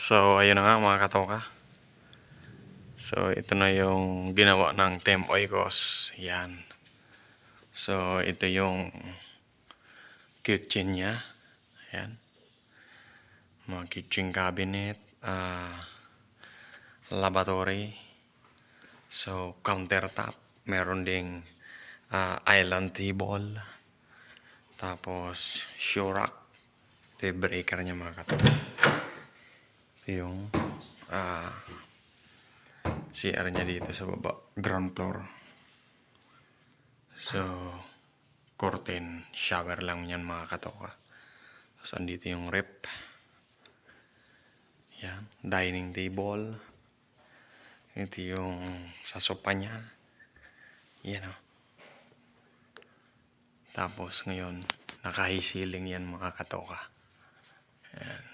So, ayun na nga mga katoka. So, ito na yung ginawa ng Team Oikos. Yan. So, ito yung kitchen niya. Yan. Mga kitchen cabinet. Lavatory. So, countertop. Meron ding island table. Tapos, shoe rack. Ito yung breaker niya mga katoka. Ito yung CR niya dito sa baba, ground floor. So, curtain, shower lang yan mga katoka. Tapos andito yung rep. Yan, dining table. Ito yung sa sopa niya. Yan o. Tapos ngayon, naka-high ceiling yan mga katoka. Yan.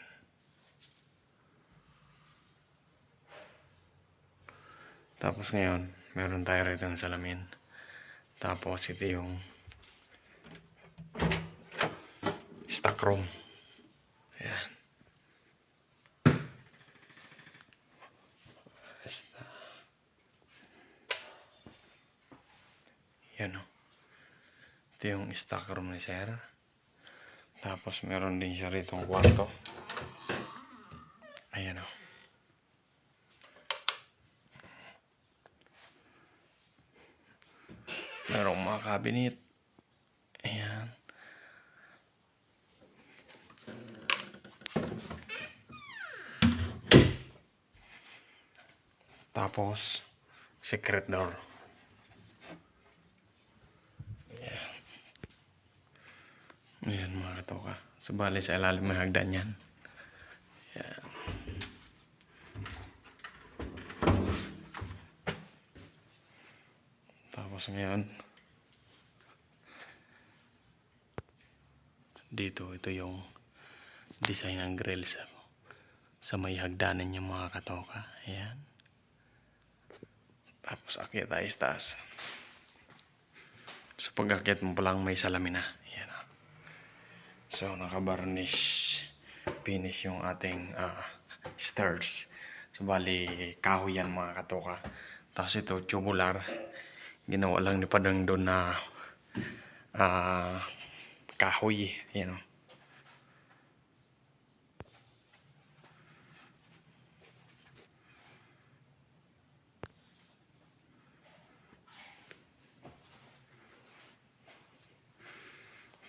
Tapos ngayon, meron tayo rito ng salamin. Tapos ito yung stock room. Ayan. Basta. Yan o. Ito yung stock room ni sir. Tapos meron din siya rito ng kwarto. Ayan o. Merong mga cabinet. Ayan. Tapos, secret door. Ayan. Ayan mga katoka. Subali sa ilalim may hagdan yan. Ayan. Tapos ngayon, dito, ito yung design ng grills sa may hagdanan niya mga katoka. Ayan. Tapos akyat tayo sa taas. So pag akyat mo pa lang may salamin na. Ayan. So naka-varnish finish yung ating stairs. So bali kahoy yan mga katoka. Tapos ito tubular. Ginawa lang ni Padang doon na kahoy. Ayan o.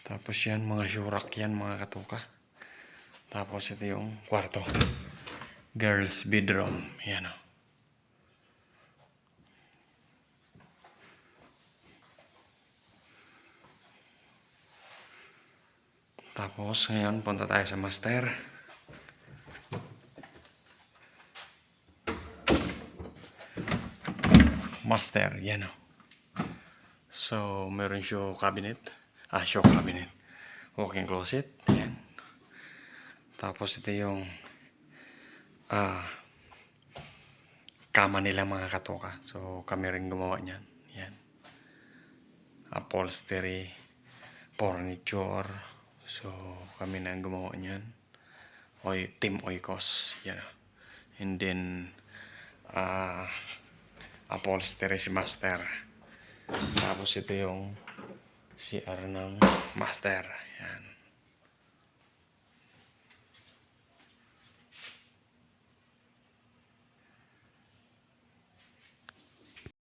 Tapos yan, mga shurak yan mga katoka. Tapos ito yung kwarto. Girls bedroom. Yan o. Tapos ngayon, punta tayo sa master. Master, yan o. So, meron show cabinet. Show cabinet. Walk-in closet. Yan. Tapos ito yung kama nila mga katoka. So kami rin gumawa niyan. Yan. Upholstery, furniture. So kami na gumawa niyan. Team Oikos. Yan. And then upholstery si master. Tapos ito yung CR ng master. Yan.